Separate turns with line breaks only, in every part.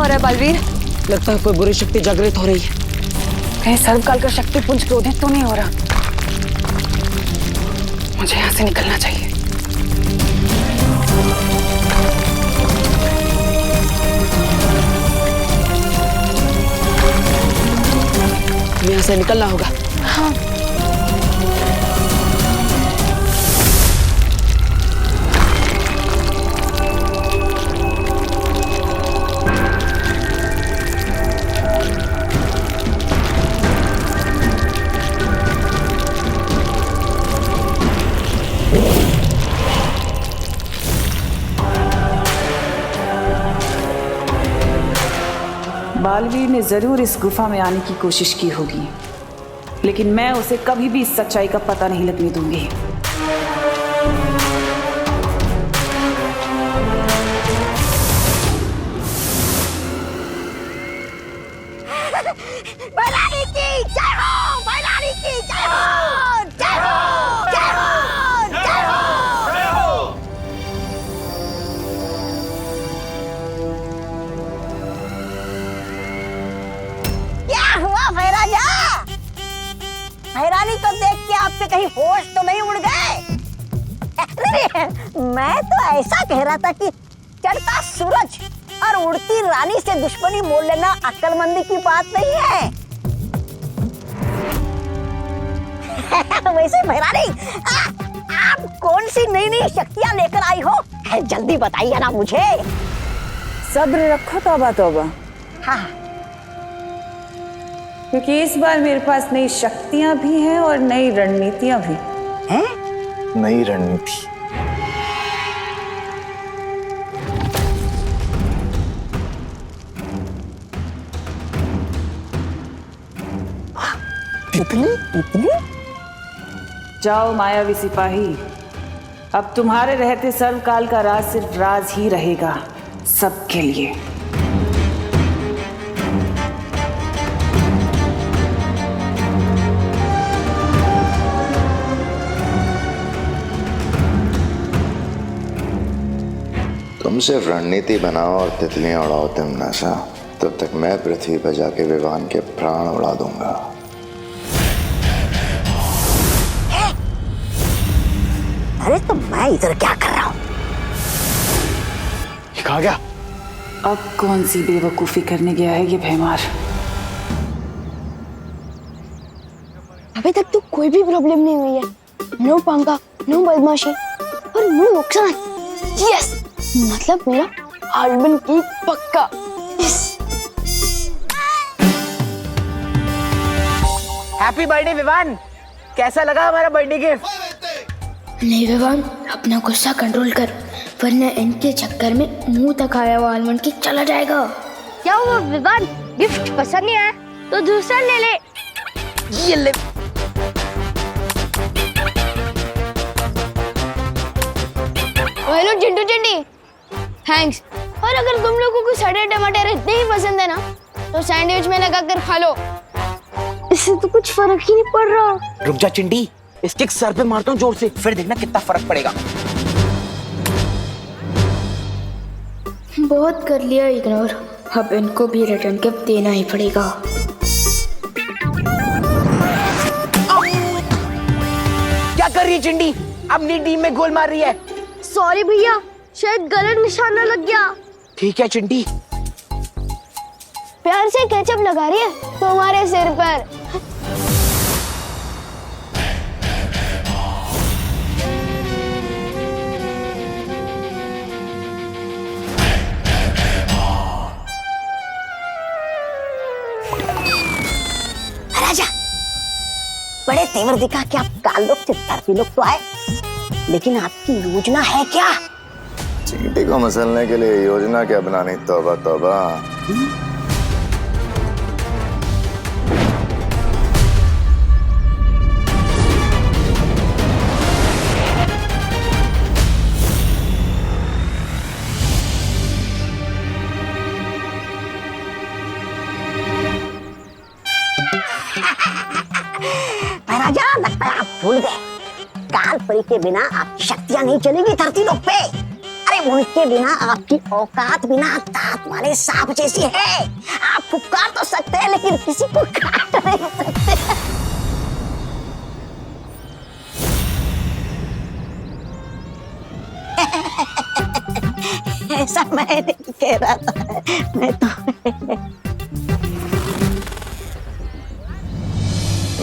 रहा है बालवीर?
लगता है कोई बुरी शक्ति जागृत हो रही है।
कहीं सर्वकाल का शक्ति पुंज क्रोधित तो नहीं हो रहा? मुझे यहाँ से निकलना चाहिए।
यहाँ से निकलना होगा।
हाँ।
बालवीर ने जरूर इस गुफा में आने की कोशिश की होगी, लेकिन मैं उसे कभी भी इस सच्चाई का पता नहीं लगने दूंगी।
भैरानी की जय हो, भैरानी की जय हो, जय हो, जय हो, जय हो, जय हो। क्या हुआ भैराजा? भैरानी को देख के आपके कहीं होश तो नहीं उड़ गए? मैं तो ऐसा कह रहा था कि चढ़ता सूरज और उड़ती रानी से दुश्मनी मोल लेना अक्लमंदी की बात नहीं है। वैसे भैरानी, आप कौन सी नई नई शक्तियां लेकर आई हो? जल्दी बताइए ना मुझे।
सब्र रखो तौबा तौबा।
हाँ।
क्योंकि इस बार मेरे पास नई शक्तियां भी हैं और नई रणनीतियां भी
हैं?
नई रणनीति?
इतनी?
जाओ मायावी सिपाही, अब तुम्हारे रहते सर्वकाल का राज सिर्फ राज ही रहेगा, सबके लिए।
तुम सिर्फ रणनीति बनाओ और तितलियां उड़ाओ तिमनाशा, तब तक मैं पृथ्वी पर जाके विवान के प्राण उड़ा दूंगा।
अरे तो मैं इधर क्या कर रहा हूँ?
कहा गया?
अब कौन सी बेवकूफी करने गया है ये भैमार?
अभी तक तो कोई भी प्रॉब्लम नहीं हुई है। नो पंगा, नो बदमाशी और नो नुकसान। यस, मतलब मेरा हार्डबन की पक्का। यस।
Happy birthday Vivaan. कैसा लगा हमारा बर्थडे गिफ्ट?
नहीं विवान, अपना गुस्सा कंट्रोल कर, वरना इनके चक्कर में मुंह तक आया हुआ आलमंड केक चला जाएगा।
क्या हुआ विवान, गिफ्ट पसंद नहीं आया तो दूसरा ले ले।
ये ले।
Hello Chintu Chinti, thanks. और अगर तुम लोगों को सड़े टमाटर इतने ही पसंद है ना, तो सैंडविच में लगा कर खा लो, इससे तो कुछ फर्क ही नहीं पड़ रहा।
रुक जा चिंटी, इस किक सर पे मारता हूँ जोर से, फिर देखना कितना फर्क पड़ेगा।
बहुत कर लिया इग्नोर, अब इनको भी रिटर्न गिफ्ट देना ही पड़ेगा।
क्या कर रही है चिंटी? अपनी टीम में गोल मार रही है।
सॉरी भैया, शायद गलत निशाना लग गया।
ठीक है चिंटी।
प्यार से केचप लगा रही है तुम्हारे सिर पर।
राजा, बड़े तेवर दिखा कि आप काल लोग चित्तरपी लोग तो आए, लेकिन आपकी योजना है क्या?
चींटी को मसलने के लिए योजना क्या बनानी? तौबा तौबा।
राजा, लगता है आप भूल गए, काल परी के बिना आपकी शक्तियां नहीं चलेगी धरती लोक पे। अरे उनके बिना आपकी औकात बिना दांत वाले सांप जैसी है। आप फुफकार तो सकते हैं लेकिन किसी को काट नहीं सकते। ऐसा मैं नहीं कह रहा था, मैं तो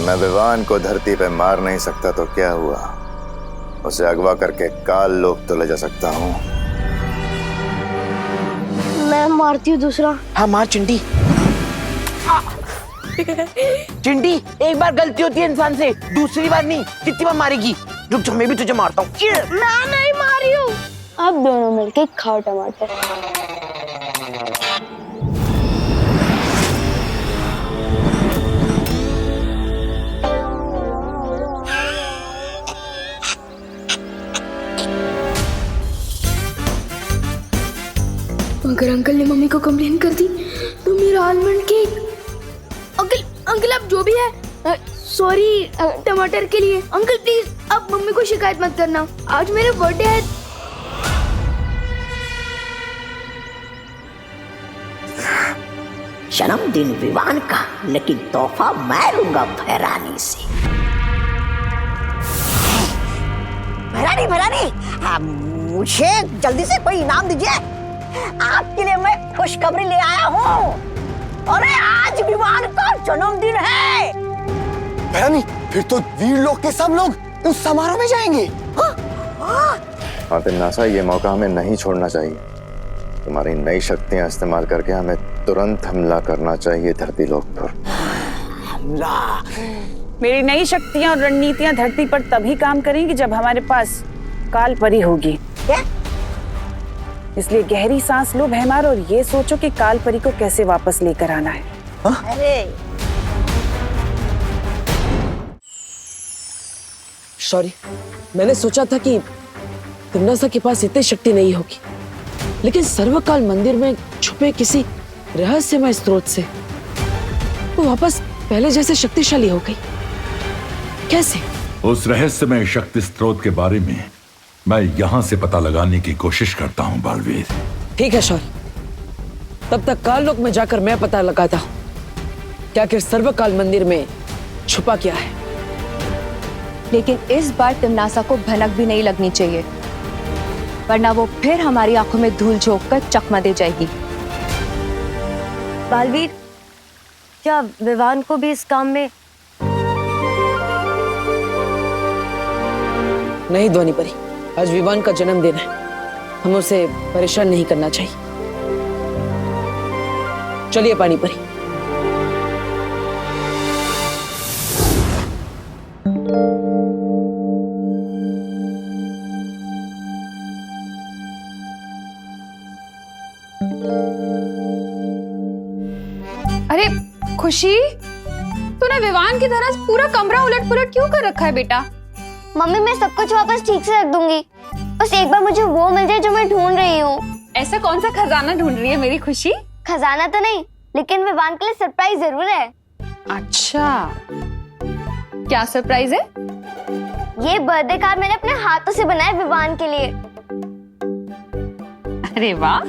मैं विवान को धरती पे मार नहीं सकता तो क्या हुआ, उसे अगवा करके काल लोक तो ले जा सकता हूँ।
मैं मारती हूँ दूसरा।
हाँ मार चिंटी। चिंटी एक बार गलती होती है इंसान से, दूसरी बार नहीं। कितनी बार मारेगी? रुक जा, मैं भी तुझे मारता हूँ।
मैं नहीं मारी हूँ। अब दोनों मिलके खाओ टमाटर।
अगर अंकल ने मम्मी को कंप्लेन कर दी तो मेरा आलमंड केक। अंकल अंकल आप जो भी है सॉरी टमाटर के लिए। अंकल प्लीज आप मम्मी को शिकायत मत करना, आज मेरा बर्थडे है।
जन्मदिन विवान का, लेकिन तोहफा मैं लूंगा भैरानी से। भैरानी मुझे जल्दी से कोई इनाम दीजिए। आपके लिए मैं खुशखबरी ले आया हूँ। अरे आज विवान का जन्मदिन है।
भैरानी फिर तो वीर लोग के सब लोग उस समारोह में जाएंगे।
हाँ तिमनासा, ये मौका हमें नहीं छोड़ना चाहिए। तुम्हारी नई शक्तियां इस्तेमाल करके हमें तुरंत हमला करना चाहिए धरती लोक पर।
मेरी नई शक्तियां और रणनीतियां धरती पर तभी काम करेंगी जब हमारे पास काल परी होगी।
क्या?
इसलिए गहरी सांस लो भैमार और ये सोचो कि काल परी को कैसे वापस लेकर आना है।
अरे
सॉरी, मैंने सोचा था कि तिमनासा के पास इतनी शक्ति नहीं होगी, लेकिन सर्वकाल मंदिर में छुपे किसी रहस्यमय स्रोत से वो वापस पहले जैसे शक्तिशाली हो गई। कैसे?
उस रहस्यमय शक्ति स्रोत के बारे में मैं यहाँ से पता लगाने की कोशिश करता हूँ बालवीर।
ठीक है शौर्य, तब तक काल लोक में जाकर मैं पता लगाता हूँ क्या आखिर सर्वकाल मंदिर में छुपा क्या है।
लेकिन इस बार तिमनासा को भनक भी नहीं लगनी चाहिए, वरना वो फिर हमारी आंखों में धूल झोंक कर चकमा दे जाएगी।
बालवीर, क्या विवान को भी इस काम में?
नहीं ध्वनि परी, आज विवान का जन्मदिन है, हम उसे परेशान नहीं करना चाहिए। चलिए पानी परी।
अरे खुशी, तूने विवान की तरह पूरा कमरा उलट पुलट क्यों कर रखा है बेटा?
मम्मी मैं सब कुछ वापस ठीक से रख दूंगी, बस एक बार मुझे वो मिल जाए जो मैं ढूंढ रही हूँ।
ऐसा कौन सा खजाना ढूंढ रही है मेरी खुशी?
खजाना तो नहीं, लेकिन विवान के लिए सरप्राइज जरूर है।
अच्छा, क्या सरप्राइज है?
ये बर्थडे कार्ड मैंने अपने हाथों से बनाया विवान के लिए।
अरे वाह,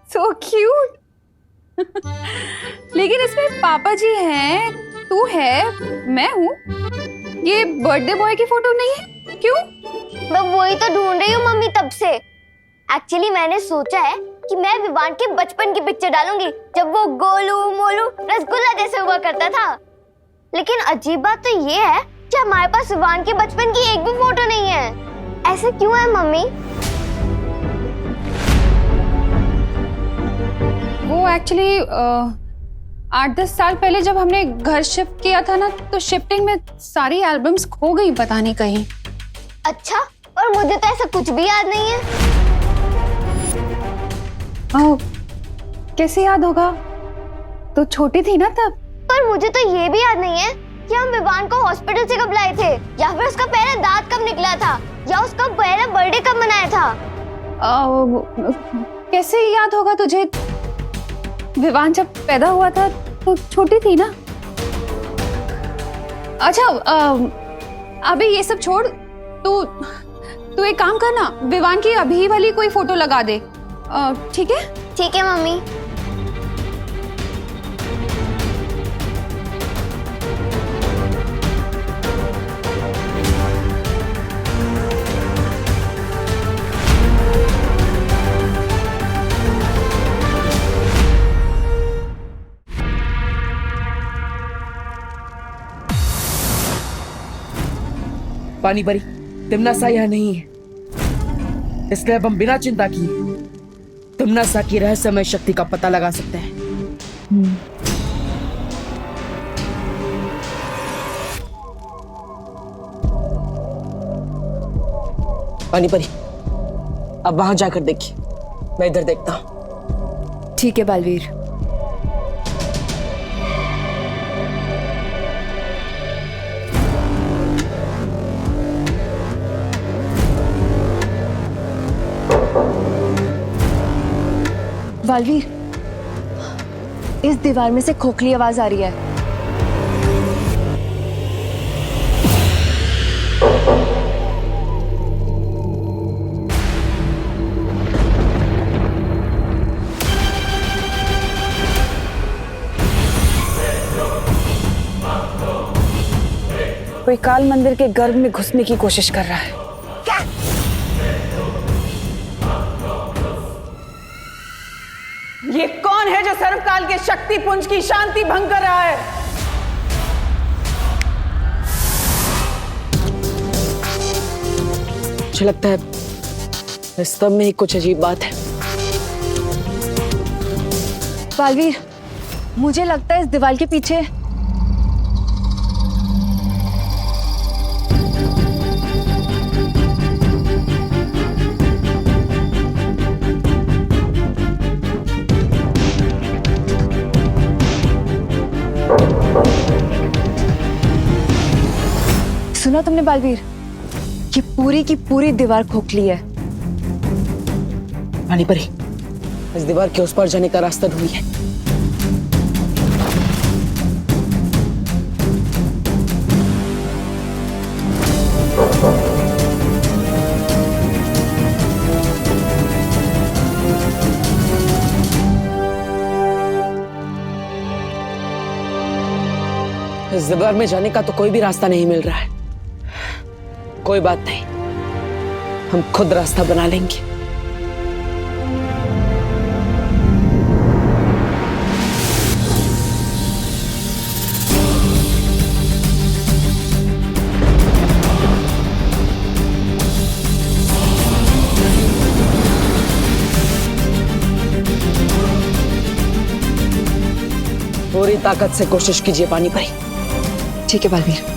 सो क्यूट। लेकिन इसमें पापा जी हैं, तू है, मैं हूँ। ये बर्थडे बॉय की फोटो नहीं है, क्यों?
मैं वही तो ढूंढ रही हूँ मम्मी तब से। एक्चुअली मैंने सोचा है कि मैं विवान के बचपन की पिक्चर डालूंगी, जब वो गोलू मोलू रसगुल्ला जैसे हुआ करता था। लेकिन अजीब बात तो ये है कि हमारे पास विवान के बचपन की एक भी फोटो नहीं है। ऐसा क्यों है मम्मी?
वो एक्चुअली 8-10 साल पहले जब हमने घर शिफ्ट किया था ना, तो शिफ्टिंग में सारी एल्बम्स खो गई पता नहीं कहीं।
अच्छा, और मुझे तो ऐसा कुछ भी याद नहीं है।
कैसे याद होगा? तो छोटी थी ना तब।
पर मुझे तो ये भी याद नहीं है कि हम विवान को हॉस्पिटल से कब लाए थे, या फिर उसका पहला दांत कब निकला था, या उसका पहला बर्थडे कब मनाया था।
कैसे याद होगा तुझे? विवान जब पैदा हुआ था तो छोटी थी ना। अच्छा, अबे ये सब छोड़, तू एक काम कर ना, विवान की अभी वाली कोई फोटो लगा दे, ठीक है?
ठीक है मम्मी।
पानी परी, तिमनासा यहाँ नहीं है, इसलिए अब हम बिना चिंता किए तिमनासा की रहस्यमय शक्ति का पता लगा सकते हैं। पानी परी, अब वहां जाकर देखिए, मैं इधर देखता हूं।
ठीक है बालवीर। बालवीर, इस दीवार में से खोखली आवाज आ रही है।
कोई काल मंदिर के गर्भ में घुसने की कोशिश कर रहा है।
क्या?
ये कौन है जो सर्वकाल के शक्ति पुंज की शांति भंग कर रहा है?
मुझे लगता है इस स्तंभ में ही कुछ अजीब बात है।
बालवीर, मुझे लगता है इस दीवार के पीछे सुना तुमने बालवीर? ये पूरी की पूरी दीवार खोखली है।
पानी परी, इस दीवार के उस पार जाने का रास्ता ढूंढिए। इस दीवार में जाने का तो कोई भी रास्ता नहीं मिल रहा है। कोई बात नहीं, हम खुद रास्ता बना लेंगे। पूरी ताकत से कोशिश कीजिए पानी परी।
ठीक है बालवीर।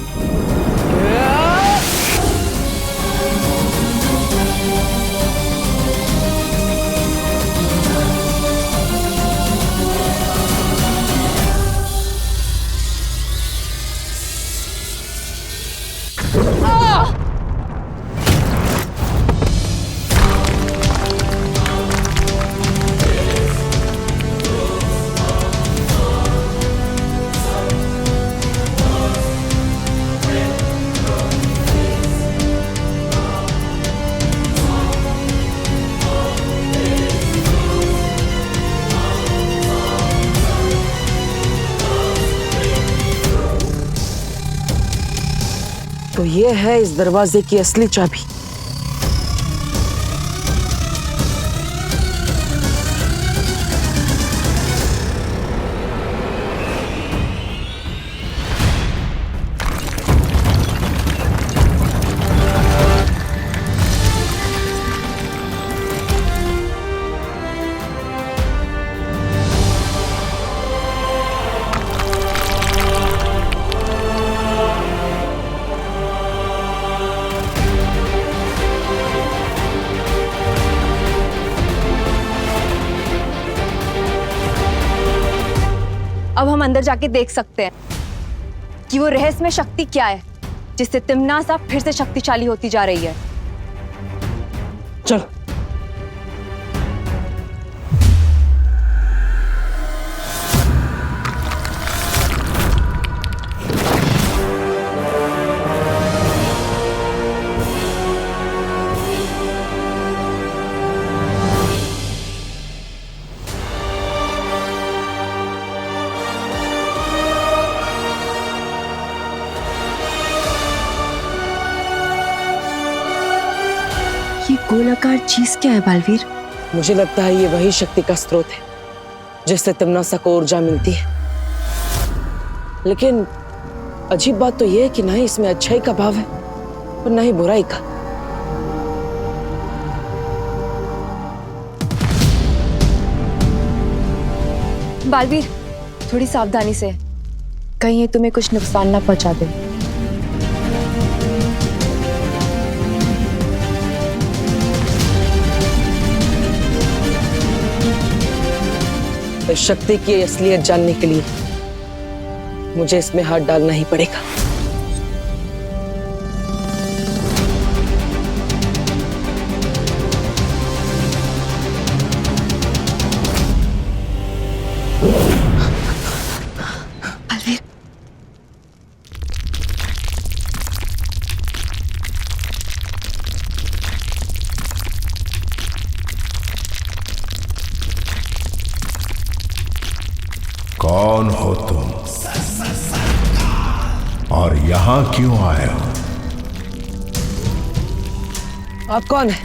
तो ये है इस दरवाजे की असली चाबी।
अब हम अंदर जाके देख सकते हैं कि वो रहस्यमय शक्ति क्या है जिससे तिमनासा फिर से शक्तिशाली होती जा रही है।
चलो।
गोलाकार चीज क्या है बालवीर?
मुझे लगता है ये वही शक्ति का स्रोत है जिससे तिमनासा को ऊर्जा मिलती है। लेकिन अजीब बात तो यह है कि ना ही इसमें अच्छाई का भाव है और ना ही बुराई का।
बालवीर, थोड़ी सावधानी से, कहीं ये तुम्हें कुछ नुकसान ना पहुंचा दे।
इस शक्ति की असलियत जानने के लिए मुझे इसमें हाथ डालना ही पड़ेगा।
बालवीर,
कौन हो तुम और यहां क्यों आए हो?
आप कौन हैं?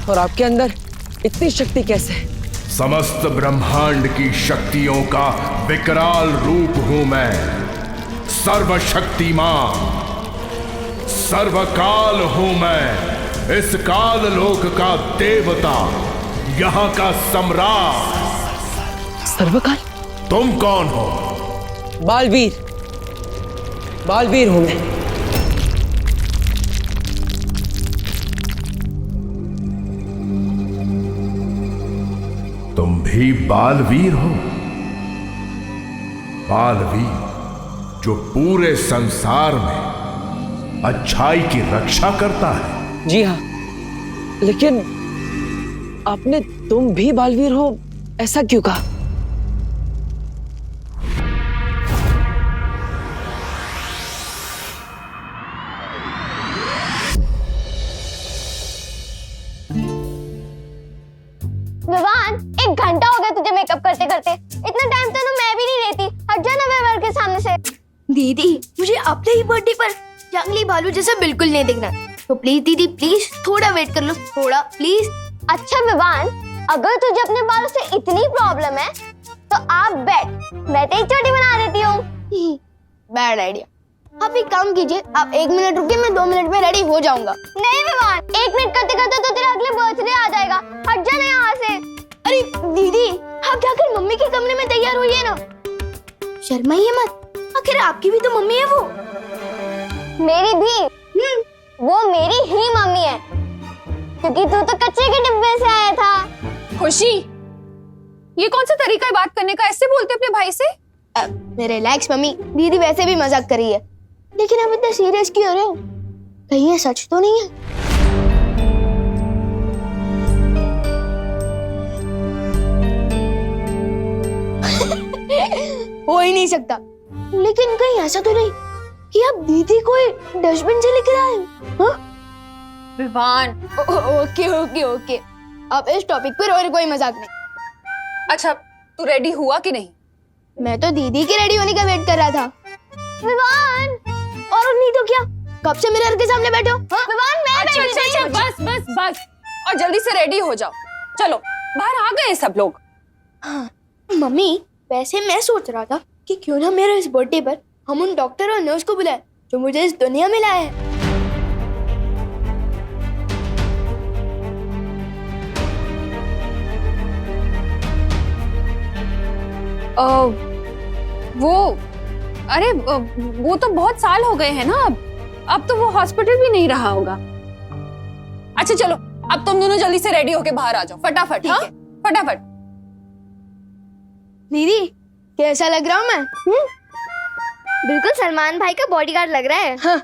और आपके अंदर इतनी शक्ति कैसे है?
समस्त ब्रह्मांड की शक्तियों का विकराल रूप हूं मैं। सर्वशक्तिमान, सर्वकाल हूं मैं। इस काल लोक का देवता, यहां का सम्राट।
सर्वकाल?
तुम कौन हो?
बालवीर, बालवीर हूं मैं।
तुम भी बालवीर हो? बालवीर जो पूरे संसार में अच्छाई की रक्षा करता है।
जी हाँ, लेकिन आपने तुम भी बालवीर हो ऐसा क्यों कहा?
विवान, 1 घंटा हो गया तुझे मेकअप करते करते। इतना टाइम तो मैं भी नहीं लेती। हट जा ना विवान के सामने से।
दीदी, मुझे अपने ही बर्थडे पर जंगली भालू जैसा बिल्कुल नहीं दिखना, तो प्लीज दीदी, प्लीज थोड़ा वेट कर लो, थोड़ा प्लीज।
अच्छा विवान, अगर तुझे अपने बालों से इतनी प्रॉब्लम है तो आप बैठ, मैं तेरी चोटी बना देती हूँ।
Bad idea. आप एक काम कीजिए, आप 1 मिनट रुकिए, मैं 2 मिनट में रेडी हो जाऊंगा।
नहीं विवान, 1 मिनट करते करते तो तेरा अगले बर्थडे आ जाएगा। हट जा ना यहाँ से।
अरे दीदी, आप जाकर मम्मी के कमरे में तैयार होइए ना, शर्माइए मत, आखिर आपकी भी तो मम्मी है वो।
मेरी भी? वो मेरी ही मम्मी है, क्योंकि तू तो कच्चे के डिब्बे से आया था।
खुशी, ये कौन सा तरीका है बात करने का? ऐसे बोलते अपने भाई से?
रिलैक्स मम्मी, दीदी वैसे भी मजाक कर रही है, लेकिन आप इतना सीरियस क्यों हो रहे हो? कहीं ये सच तो नहीं है? हो ही नहीं सकता। लेकिन कहीं ऐसा तो नहीं कि आप दीदी को डस्टबिन से लेकर आए हो? हाँ?
विवान,
ओके ओके ओके, अब इस टॉपिक पर और कोई मजाक नहीं।
अच्छा, तू रेडी हुआ कि नहीं?
मैं तो दीदी के रेडी होने का वेट कर रहा था।
विवान,
और नहीं तो क्या, कब से मिरर के सामने बैठे हो? हाँ?
विवान मैं
अच्छा
बैठी
अच्छा
नहीं
अच्छा, बस बस बस, और जल्दी से रेडी हो जाओ। चलो, बाहर आ गए सब लोग।
हाँ, मम्मी वैसे मैं सोच रहा था कि क्यों ना मेरे इस बर्थडे पर हम उन डॉक्टर और नर्स को बुलाएं जो मुझे इस दुनिया में लाए हैं।
वो तो बहुत साल हो गए हैं ना, अब तो वो हॉस्पिटल भी नहीं रहा होगा। अच्छा चलो, अब तुम दोनों जल्दी से रेडी होके बाहर आ जाओ, फटाफट। हाँ, फटाफट।
दीदी, कैसा लग रहा हूँ मैं?
बिल्कुल सलमान भाई का बॉडीगार्ड लग रहा है।
हाँ।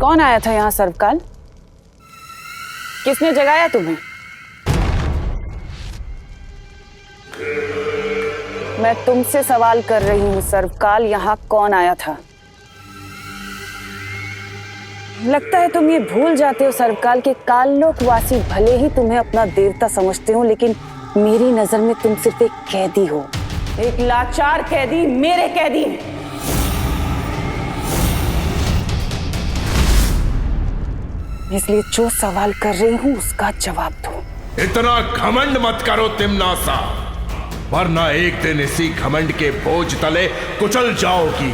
कौन आया था यहाँ सर्वकाल? किसने जगाया तुम्हें? मैं तुमसे सवाल कर रही हूँ सर्वकाल, यहाँ कौन आया था? लगता है तुम ये भूल जाते हो सर्वकाल के काललोकवासी भले ही तुम्हें अपना देवता समझते हो, लेकिन मेरी नजर में तुम सिर्फ एक कैदी हो, एक लाचार कैदी, मेरे कैदी। इसलिए जो सवाल कर रही हूँ उसका जवाब दो।
इतना घमंड मत करो तिम्नासा, वरना एक दिन इसी घमंड के बोझ तले कुचल जाओगी।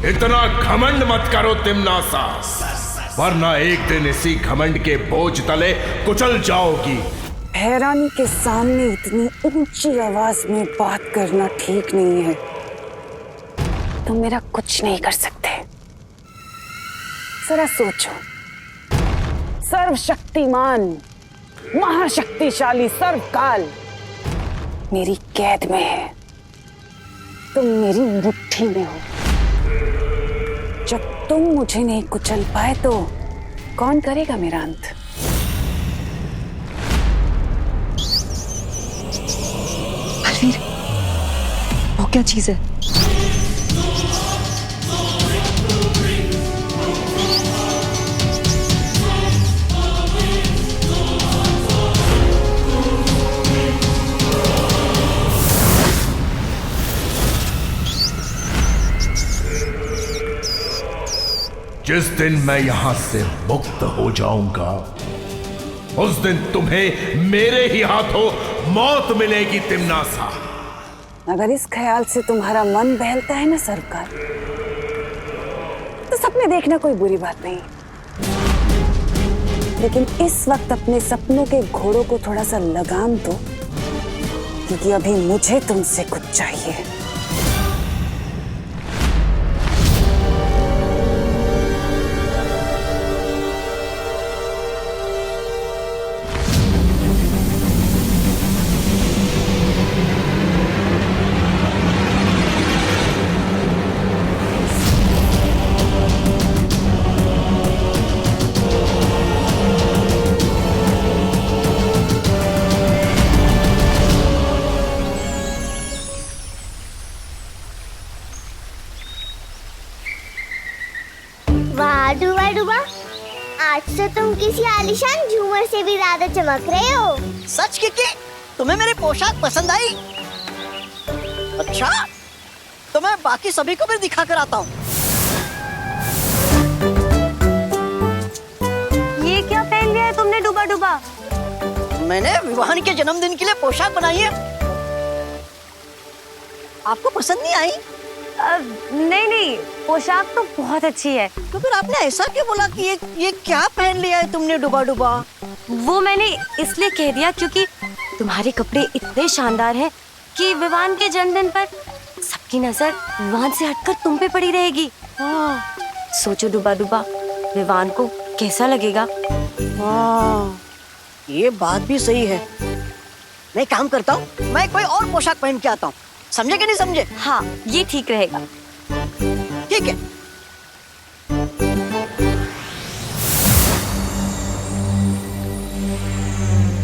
इतना घमंड मत करो तिम्नासा, वरना एक दिन इसी घमंड के बोझ तले कुचल जाओगी।
हैरानी के सामने इतनी ऊंची आवाज में बात करना ठीक नहीं है। तुम मेरा कुछ नहीं कर सकते। जरा सोचो, सर्वशक्तिमान महाशक्तिशाली सर्वकाल मेरी कैद में है, तुम मेरी मुट्ठी में हो। जब तुम मुझे नहीं कुचल पाए तो कौन करेगा मेरा अंत?
बलवीर, वो क्या चीज है?
जिस दिन मैं यहां से मुक्त हो जाऊंगा, उस दिन तुम्हें मेरे ही हाथों मौत मिलेगी तिम्नासा।
अगर इस ख्याल से तुम्हारा मन बहलता है ना सरकार, तो सपने देखना कोई बुरी बात नहीं, लेकिन इस वक्त अपने सपनों के घोड़ों को थोड़ा सा लगाम दो, क्योंकि अभी मुझे तुमसे कुछ चाहिए।
डूबा डूबा, आज तो तुम किसी आलीशान झूमर से भी ज्यादा चमक रहे हो।
सच की तुम्हें मेरी पोशाक पसंद आई? अच्छा, तो मैं बाकी सभी को भी दिखा कर आता हूँ।
ये क्या पहन लिया है तुमने डूबा डूबा?
मैंने विवाहन के जन्मदिन के लिए पोशाक बनाई है। आपको पसंद नहीं आई?
नहीं, पोशाक तो बहुत अच्छी है।
तो फिर आपने ऐसा क्यों बोला कि ये क्या पहन लिया है तुमने डूबा डूबा?
वो मैंने इसलिए कह दिया क्योंकि तुम्हारे कपड़े इतने शानदार हैं कि विवान के जन्मदिन पर सबकी नजर विवान से हटकर तुम पे पड़ी रहेगी। सोचो डूबा डूबा, विवान को कैसा लगेगा?
ये बात भी सही है। मैं काम करता हूँ, मैं कोई और पोशाक पहन के आता हूँ। समझे कि नहीं समझे?
हाँ, ये ठीक रहेगा।
ठीक है।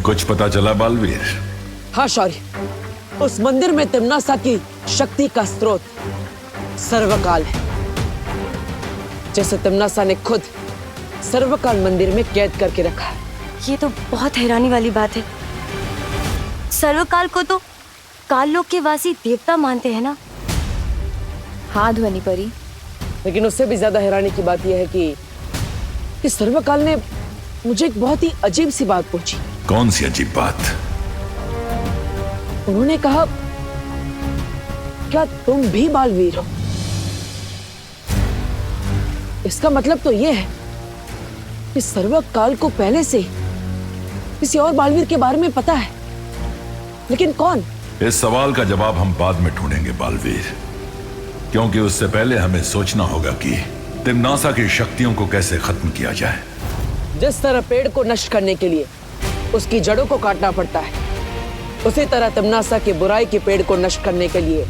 कुछ पता चला बालवीर?
हाँ शौर्य, उस मंदिर में तिम्नासा की शक्ति का स्रोत सर्वकाल है, जैसे तिम्नासा ने खुद सर्वकाल मंदिर में कैद करके रखा है।
ये तो बहुत हैरानी वाली बात है। सर्वकाल को तो काललोक के वासी देवता मानते हैं ना?
हाँ ध्वनि परी,
लेकिन उससे भी ज्यादा हैरानी की बात यह है कि सर्वकाल ने मुझे एक बहुत ही अजीब सी बात पूछी।
कौन सी अजीब बात?
उन्होंने कहा, क्या तुम भी बालवीर हो? इसका मतलब तो यह है कि सर्वकाल को पहले से किसी और बालवीर के बारे में पता है, लेकिन कौन?
इस सवाल का जवाब हम बाद में ढूंढेंगे बालवीर, क्योंकि उससे पहले हमें सोचना होगा कि तिम्नासा की शक्तियों को कैसे खत्म किया जाए।
जिस तरह पेड़ को नष्ट करने के लिए उसकी जड़ों को काटना पड़ता है, उसी तरह तिम्नासा के बुराई के पेड़ को नष्ट करने के लिए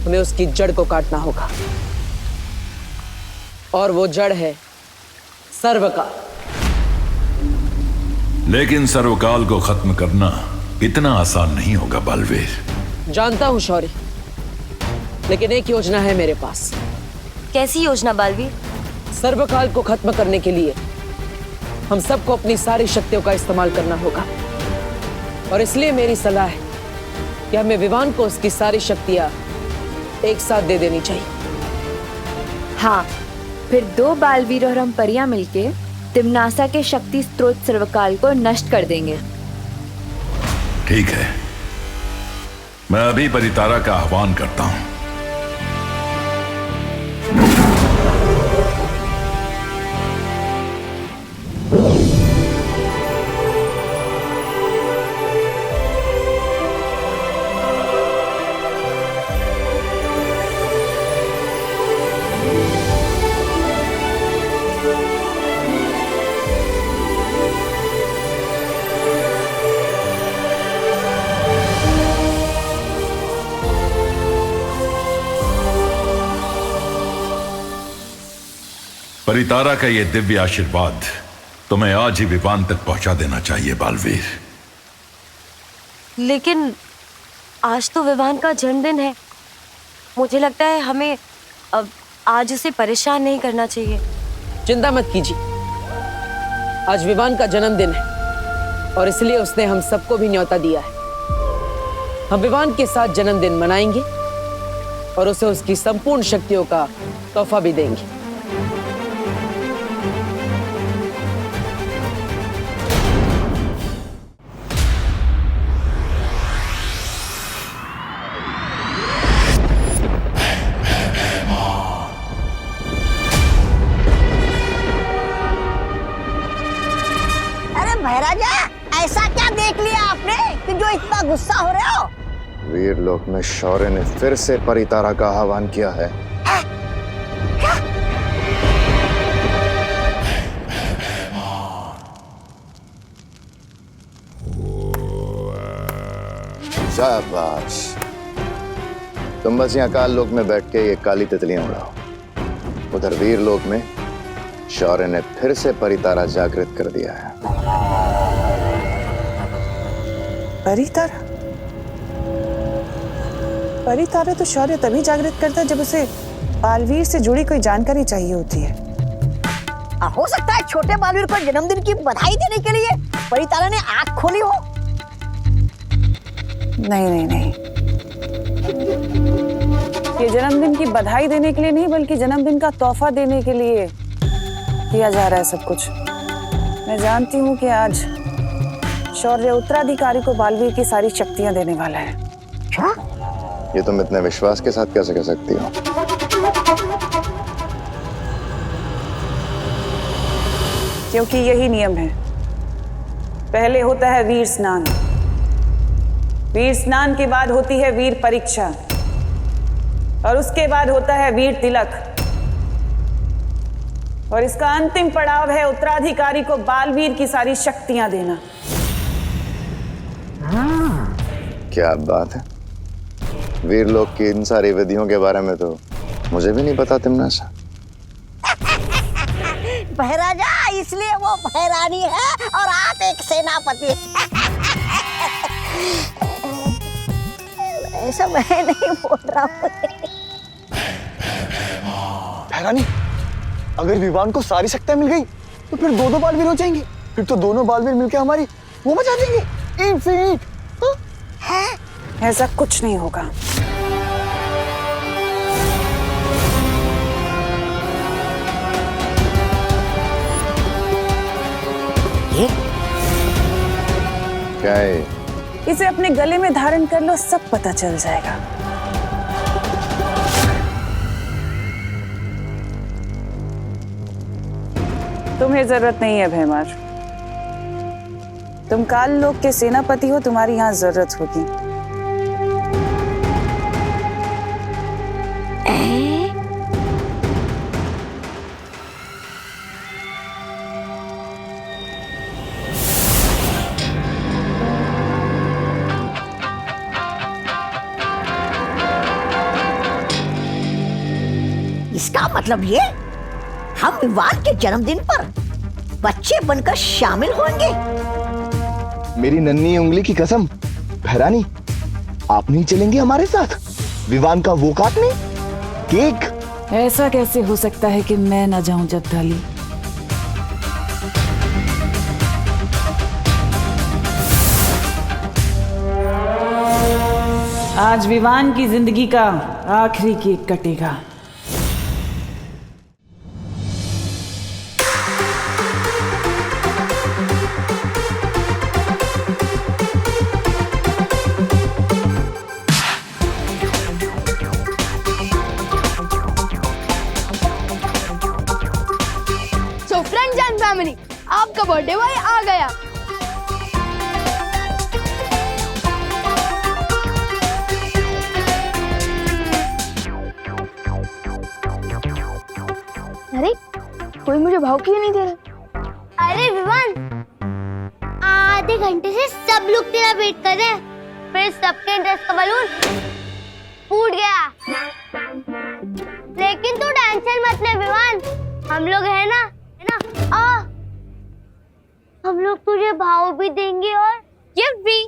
हमें उसकी जड़ को काटना होगा, और वो जड़ है सर्वकाल।
लेकिन सर्वकाल को खत्म करना इतना आसान नहीं होगा बालवीर।
जानता हूं शौर्य, लेकिन एक योजना है मेरे पास।
कैसी योजना बालवीर?
सर्वकाल को खत्म करने के लिए हम सबको अपनी सारी शक्तियों का इस्तेमाल करना होगा, और इसलिए मेरी सलाह है कि हमें विवान को उसकी सारी शक्तियां एक साथ दे देनी चाहिए।
हाँ, फिर 2 बालवीर और हम परियां मिलके तिम्नासा के शक्ति स्रोत सर्वकाल को नष्ट कर देंगे।
ठीक है, मैं अभी परितारा का आह्वान करता हूं। परितारा का ये दिव्य आशीर्वाद तुम्हें आज ही विवान तक पहुंचा देना चाहिए बालवीर।
लेकिन आज तो विवान का जन्मदिन है, मुझे लगता है हमें अब आज उसे परेशान नहीं करना चाहिए।
चिंता मत कीजिए, आज विवान का जन्मदिन है और इसलिए उसने हम सबको भी न्योता दिया है। हम विवान के साथ जन्मदिन मनाएंगे और उसे उसकी संपूर्ण शक्तियों का तोहफा भी देंगे।
महाराजा, ऐसा क्या देख लिया आपने कि जो इतना गुस्सा हो रहे हो?
वीरलोक में शौर्य ने फिर से परितारा का आह्वान किया है।
क्या?
शाबाश, तुम बस यहाँ काल लोक में बैठ के ये काली तितलियां उड़ाओ। उधर वीरलोक में शौर्य ने फिर से परितारा जागृत कर दिया है।
परितारा? परितारा तो शौर्य तभी जागृत करता है जब उसे बालवीर से जुड़ी कोई जानकारी चाहिए होती है।
हो सकता है छोटे बालवीर को जन्मदिन की बधाई देने के लिए परितारा ने आंख खोली हो।
नहीं नहीं नहीं, ये जन्मदिन की बधाई देने के लिए नहीं बल्कि जन्मदिन का तोहफा देने के लिए किया जा रहा है सब कुछ। मैं जानती हूँ कि आज शौर्य उत्तराधिकारी को बालवीर की सारी शक्तियां देने वाला है।
क्या?
ये तुम इतने विश्वास के साथ कैसे कह सकती हो?
क्योंकि यही नियम है। पहले होता है वीर स्नान, वीर स्नान के बाद होती है वीर परीक्षा, और उसके बाद होता है वीर तिलक, और इसका अंतिम पड़ाव है उत्तराधिकारी को बालवीर की सारी शक्तियां देना।
क्या बात है, वीरलोक की इन सारी विधियों के बारे में तो मुझे भी नहीं पता तिम्नासा।
महाराजा, इसलिए वो भैरानी है और आप एक सेनापति। ऐसा मैं नहीं बोल रहा हूँ।
भैरानी, अगर विवान को सारी शक्तियां मिल गई तो फिर 2-2 बालवीर हो जाएंगे। फिर तो दोनों बालवीर मिलकर हमारी वो बचा देंगे। इनफिनिट।
ऐसा कुछ नहीं होगा।
ये
क्या है?
इसे अपने गले में धारण कर लो, सब पता चल जाएगा। तुम्हें जरूरत नहीं है भैमार, तुम काल लोक के सेनापति हो, तुम्हारी यहां जरूरत होगी।
इसका मतलब ये हम विवान के जन्मदिन पर बच्चे बनकर शामिल होंगे।
मेरी नन्ही उंगली की कसम, भैरानी आप नहीं चलेंगे हमारे साथ विवान का वो काटने केक?
ऐसा कैसे हो सकता है कि मैं न जाऊं जगदाली? आज विवान की जिंदगी का आखिरी केक कटेगा।
सो फ्रेंड्स एंड फैमिली, आपका बर्थडे बॉय आ गया। अरे कोई मुझे भाव क्यों नहीं दे रहा?
अरे विवान, आधे घंटे से सब लोग तेरा वेट कर रहे हैं, फिर सबके ड्रेस का बलून फूट गया। लेकिन तू टेंशन मत ले विवान, हम लोग है ना हम लोग तुझे भाव भी देंगे और
गिफ्ट भी।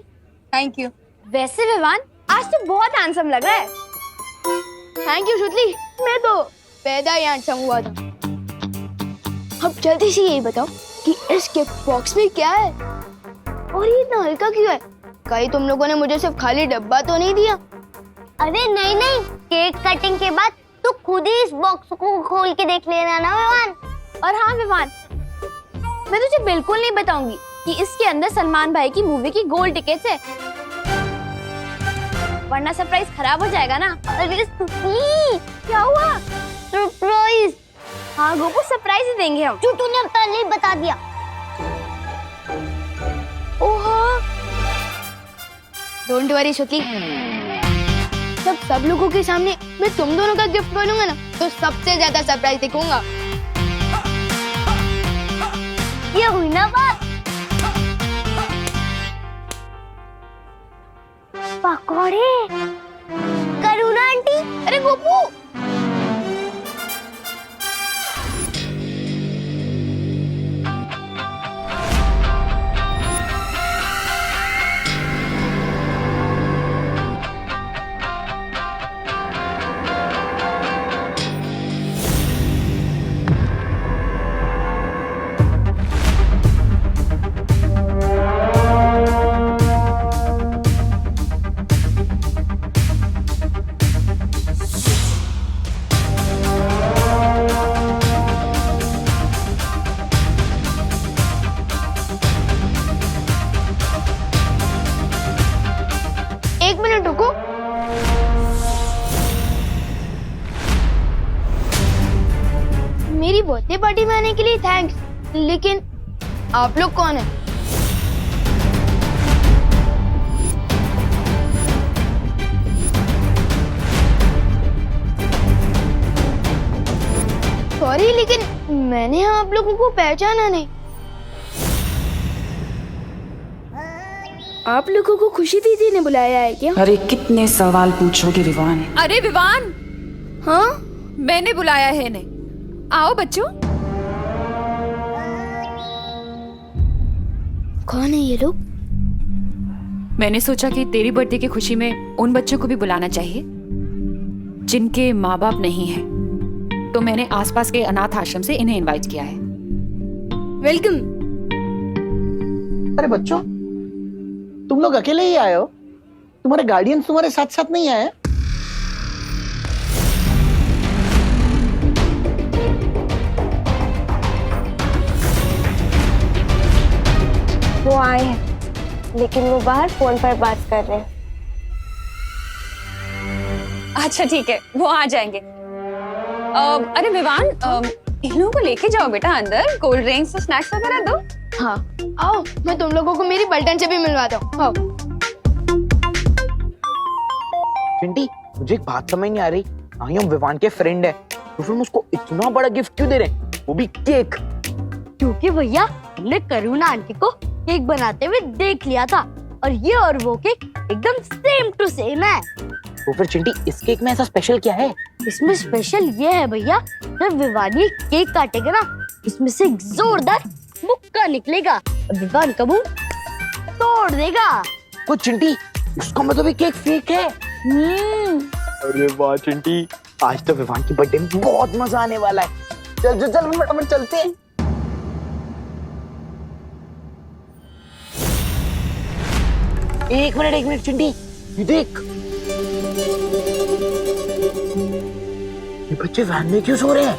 Thank you. वैसे विवान आज तो बहुत हैंडसम लग रहा है। थैंक यू श्रुति, मैं तो पैदा ही हैंडसम हुआ था। अब जल्दी से यही बताओ कि इस गिफ्ट बॉक्स में क्या है और ये इतना हल्का क्यों है? कहीं तुम लोगों ने मुझे सिर्फ खाली डब्बा तो नहीं दिया?
अरे नहीं नहीं, केक कटिंग के बाद तू खुद ही इस बॉक्स को खोल के देख लेना ना विवान।
और हाँ विवान, मैं तुझे बिल्कुल नहीं बताऊंगी कि इसके अंदर सलमान भाई की मूवी की गोल्ड टिकट्स है, वरना सरप्राइज खराब हो जाएगा ना।
अरे सुखी,
क्या हुआ?
सरप्राइज?
हाँ गोपू, सरप्राइज ही देंगे हम।
जो तूने पहले ही बता दिया।
ओह, डोंट वरी श्रुति, जब सब लोगों के सामने मैं तुम दोनों का गिफ्ट बनूंगा ना, तो सबसे ज्यादा सरप्राइज दिखाऊंगा।
ये हुई ना बात। पकौड़े करूँ ना आंटी?
अरे गोपू, एक मिनट रुको। मेरी बर्थडे पार्टी में आने के लिए थैंक्स, लेकिन आप लोग कौन हैं? सॉरी, लेकिन मैंने आप लोगों को पहचाना नहीं।
आप लोगों को खुशी दीदी ने बुलाया है क्या?
अरे कितने सवाल पूछोगे विवान?
अरे विवान,
हाँ,
मैंने बुलाया है इन्हें। आओ बच्चों।
कौन है ये लोग?
मैंने सोचा कि तेरी बर्थडे की खुशी में उन बच्चों को भी बुलाना चाहिए जिनके माँ बाप नहीं हैं। तो मैंने आसपास के अनाथ आश्रम से इन्हें इनवाइट किया है।
वेलकम।
अरे बच्चों, तुम लोग अकेले ही आए हो? तुम्हारे गार्डियंस तुम्हारे साथ साथ नहीं आए?
वो आए हैं, लेकिन वो बाहर फोन पर बात कर रहे हैं।
अच्छा ठीक है, वो आ जाएंगे। अरे विवान, इन लोगों को लेके जाओ बेटा अंदर, कोल्ड ड्रिंक्स और स्नैक्स वगैरह दो।
हाँ आओ, मैं तुम लोगों को मेरी पलटन से भी मिलवाता हूँ। आओ।
चिंटी, मुझे एक बात समझ नहीं आ रही। हाँ, हम विवान के फ्रेंड है, तो फिर हम उसको इतना बड़ा गिफ्ट क्यों दे रहे हैं, वो भी केक?
क्योंकि भैया हमने करुणा आंटी को केक बनाते हुए देख लिया था, और ये और वो केक एकदम सेम टू सेम है।
तो फिर चिंटी, इस केक में ऐसा स्पेशल क्या है?
इसमें स्पेशल ये है भैया, जब विवानी केक काटेगा ना, इसमें से एक जोरदार मुक्का निकलेगा और विवान का मुंह तोड़ देगा।
वो चिंटी, इसका मतलब ये केक फेक है। अरे वाह चिंटी, आज तो विवान की बर्थडे में बहुत मजा आने वाला है। चल चल चल फटाफट चलते हैं। एक मिनट चिंटी, ये देख, ये बच्चे वैन में क्यों सो रहे हैं?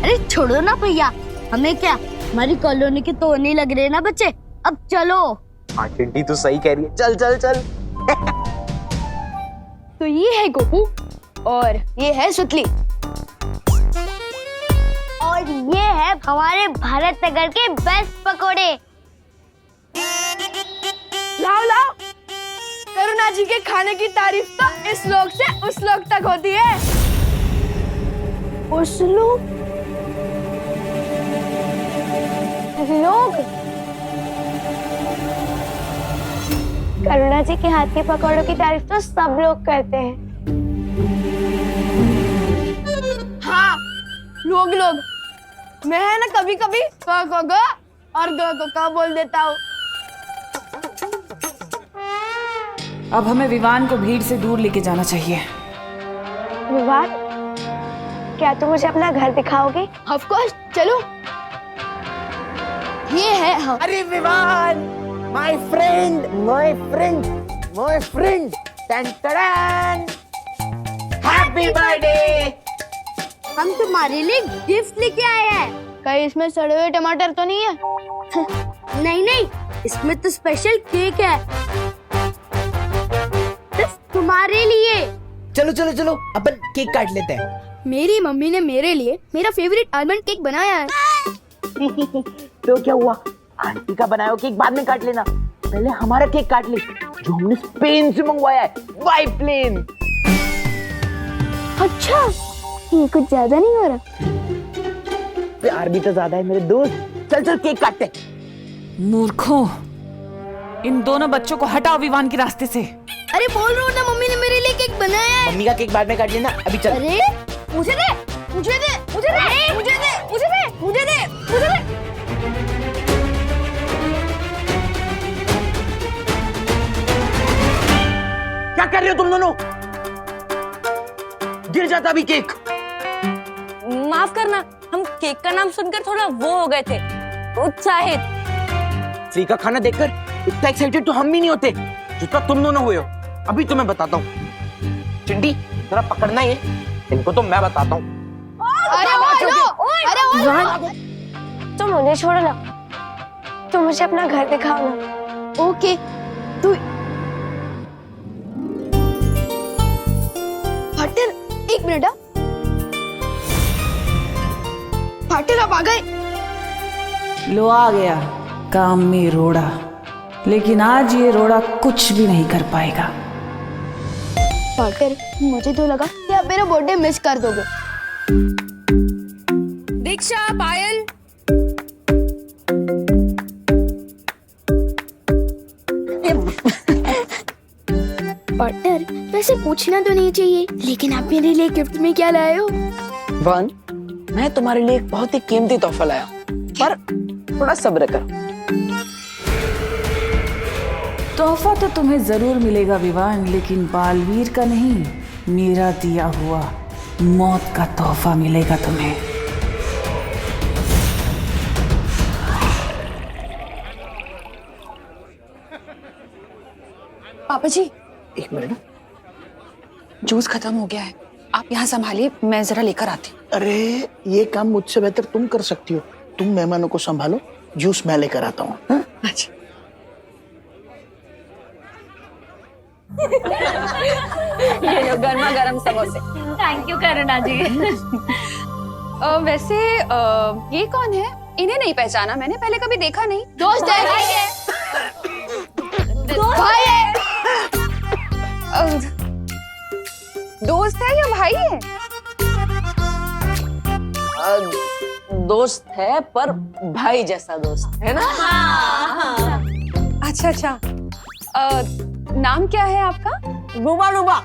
अरे छोड़ो ना भैया, हमें क्या, हमारी कॉलोनी के तो नहीं लग रहे ना बच्चे। अब चलो।
हाँ चिंटी तू सही कह रही है, चल चल चल।
तो ये है गोपू और ये है सुतली
और ये है हमारे भारत नगर के बेस्ट पकोड़े।
लाओ लाओ, करुणा जी के खाने की तारीफ तो इस लोग से उस लोग तक होती है।
उस लोग
करुणा जी के हाथ के पकौड़ों की तारीफ तो सब लोग करते हैं।
हाँ, लोग मैं है ना कभी कभी ग और ग बोल देता हूँ।
अब हमें विवान को भीड़ से दूर लेके जाना चाहिए।
विवान, क्या तुम मुझे अपना घर दिखाओगे?
ऑफ कोर्स, चलो। ये है हम।
अरे विवान, माय फ्रेंड, टन हैप्पी बर्थडे।
हम तुम्हारे लिए गिफ्ट लेके आए हैं।
कहीं इसमें सड़े हुए टमाटर तो नहीं है?
नहीं, इसमें तो स्पेशल केक है सिर्फ तुम्हारे लिए।
चलो अपन केक काट लेते हैं।
मेरी मम्मी ने मेरे लिए मेरा फेवरेट आलमंड केक बनाया है।
तो क्या हुआ, आंटी का बनाया हुआ केक बाद में काट लेना, पहले हमारा केक काट ले जो हमने स्पेन से मंगवाया है बाय प्लेन।
अच्छा, ये कुछ ज्यादा नहीं हो रहा?
प्यार भी तो ज्यादा है मेरे दोस्त। चल केक काटते हैं।
मूर्खों, इन दोनों बच्चों को हटाओ विवान के रास्ते से।
अरे बोल रहा हूँ ना, मम्मी ने मेरे लिए केक बनाया है।
मम्मी का केक बाद में काट लेना, अभी चल।
अरे मुझे दे।
क्या कर रहे हो तुम दोनों? गिर जाता अभी केक।
माफ करना, हम केक का नाम सुनकर थोड़ा वो हो गए थे, उत्साहित।
फ्री का खाना देखकर इतना एक्साइटेड तो हम भी नहीं होते जितना तुम दोनों हुए हो। अभी तुम्हें बताता हूँ। चिंटी, जरा पकड़ना ये, इनको तो मैं बताता हूँ।
तुम मुझे छोड़ो ना, तुम मुझे अपना घर दिखाओ ना।
ओके, तू पार्टनर, एक मिनट। पार्टनर आप आ गए।
लो आ गया काम में रोड़ा, लेकिन आज ये रोड़ा कुछ भी नहीं कर पाएगा।
पार्टनर, मुझे तो लगा कि आप मेरा बर्थडे मिस कर दोगे।
दीक्षा, पायल,
पार्टनर, वैसे पूछना तो नहीं चाहिए, लेकिन आप मेरे लिए गिफ्ट में क्या लाए हो?
वन, मैं तुम्हारे लिए एक बहुत ही कीमती तोहफा लाया, पर थोड़ा सब्र करो।
तोहफा तो तुम्हें जरूर मिलेगा विवान, लेकिन बालवीर का नहीं, मेरा दिया हुआ मौत का तोहफा मिलेगा तुम्हें।
पापा जी,
एक मिनट।
जूस खत्म हो गया है, आप यहाँ संभालिए, मैं जरा लेकर आती।
अरे ये काम मुझसे बेहतर तुम कर सकती हो। तुम मेहमानों को संभालो, जूस मैं लेकर आता हूँ।
अच्छा।
ये लो गर्मा गर्म समोसे।
थैंक यू करुणा जी।
वैसे ये कौन है? इन्हें नहीं पहचाना मैंने, पहले कभी देखा नहीं।
दोस्त है।
भाई है। दोस्त है या भाई है?
दोस्त है, पर भाई जैसा दोस्त है ना।
अच्छा। नाम क्या है आपका?
रूबा रूबा।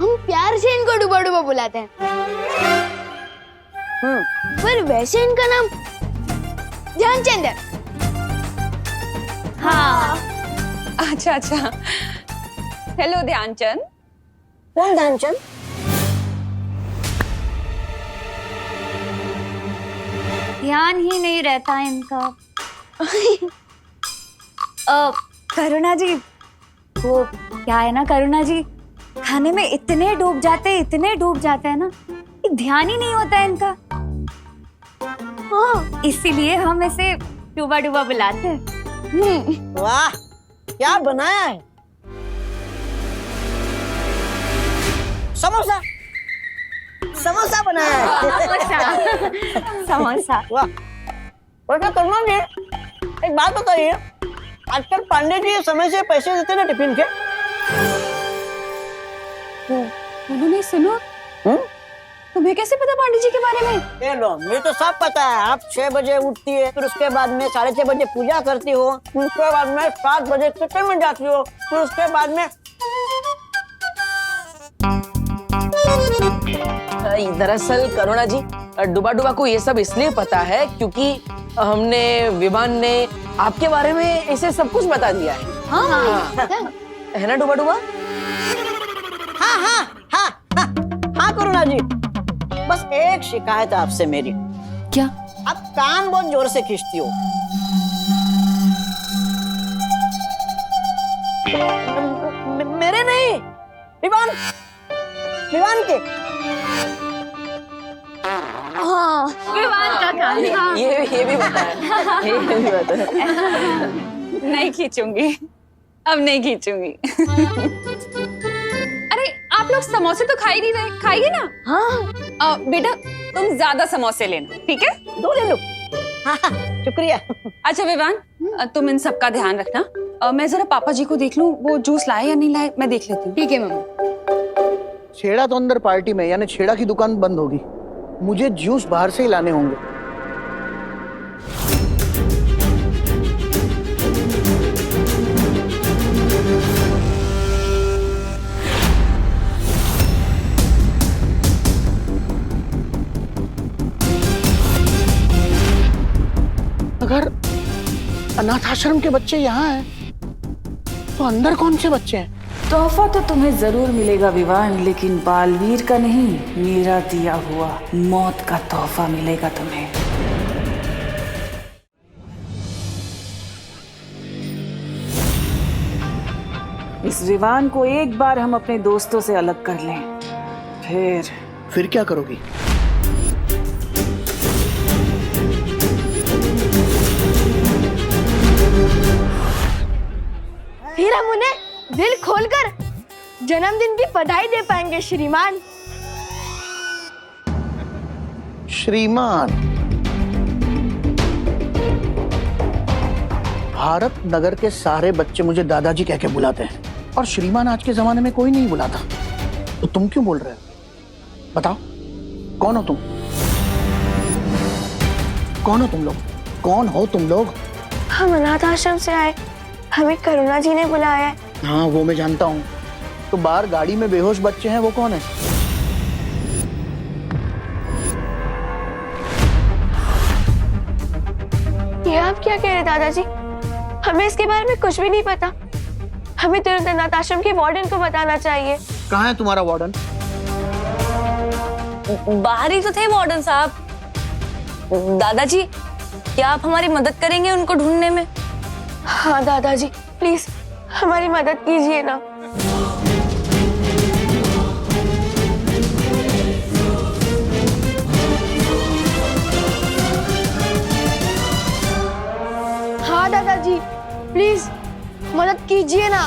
हम प्यार से इनको डुबा डुबा बुलाते हैं। पर वैसे इनका नाम ध्यानचंद है।
हाँ। अच्छा अच्छा। हेलो ध्यानचंद।
कौन ध्यानचंद?
ध्यान ही नहीं रहता इनका। करुणा जी, वो क्या है ना करुणा जी, खाने में इतने डूब जाते हैं ना कि ध्यान ही नहीं होता है इनका। इसीलिए हम इसे डूबा डूबा बुलाते हैं।
वाह, क्या बनाया है? समोसा, समोसा बनाया है।
समोसा।
वाह। वैसे करुणा जी, एक बात बताइए, आजकल पांडे जी समय से पैसे देते ना टिफिन के?
उन्होंने सुनो। तुम्हें कैसे पता पांडे जी के बारे में?
ये लो, मुझे तो सब पता है। आप 6 बजे उठती है, फिर उसके बाद में 6:30 बजे पूजा करती हो, फिर उसके बाद में 7 बजे किचन में जाती हो, फिर उसके बाद में
दरअसल करुणा जी, डुबा डुबा को ये सब इसलिए पता है क्योंकि हमने, विवान ने आपके बारे में इसे सब कुछ बता दिया है। हाँ। है ना डुबा डुबा?
हाँ हाँ हाँ हाँ हाँ करुणा जी, बस एक शिकायत है आपसे मेरी।
क्या?
आप कान बहुत जोर से खींचती हो। मेरे नहीं, विवान, विवान के।
हाँ, विवान का कान।
ये भी बताया। ये भी बताया।
नहीं खींचूंगी, अब नहीं खींचूंगी। अरे आप लोग समोसे तो खा ही नहीं रहे, खाइए ना। हाँ। बेटा तुम ज्यादा समोसे लेना, ठीक है?
2 ले लो। हाँ, शुक्रिया।
अच्छा विवान, तुम इन सब का ध्यान रखना। मैं जरा पापा जी को देख लूं, वो जूस लाए या नहीं लाए, मैं देख लेती हूँ।
ठीक है मम्मी।
छेड़ा तो अंदर पार्टी में, यानी छेड़ा की दुकान बंद होगी। मुझे जूस बाहर से ही लाने होंगे। अगर अनाथ आश्रम के बच्चे यहाँ हैं, तो अंदर कौन से बच्चे हैं?
तोहफा तो तुम्हें जरूर मिलेगा विवान, लेकिन बालवीर का नहीं, मेरा दिया हुआ मौत का तोहफा मिलेगा तुम्हें। इस विवान को एक बार हम अपने दोस्तों से अलग कर लें,
फिर क्या करोगी?
फिर हम उन्हें दिल खोलकर जन्मदिन की बधाई दे पाएंगे श्रीमान।
श्रीमान, भारत नगर के सारे बच्चे मुझे दादाजी कह के बुलाते हैं, और श्रीमान आज के जमाने में कोई नहीं बुलाता। तो तुम क्यों बोल रहे हो? बताओ, कौन हो तुम? कौन हो तुम लोग? कौन हो तुम लोग?
हम अनाथ आश्रम से आए, हमें करुणा जी ने बुलाया है।
हाँ, वो मैं जानता हूँ। तो बाहर गाड़ी में बेहोश बच्चे हैं, वो कौन है?
ये आप क्या कह रहे हैं दादाजी? हमें इसके बारे में कुछ भी नहीं पता। हमें तुरंत अनाथ आश्रम के वार्डन को बताना चाहिए।
कहाँ है तुम्हारा वार्डन?
बाहर ही तो थे वार्डन साहब। दादाजी, क्या आप हमारी मदद करेंगे उनको ढूंढने में?
हाँ दादाजी, प्लीज हमारी मदद कीजिए ना। हाँ दादाजी, प्लीज मदद कीजिए ना।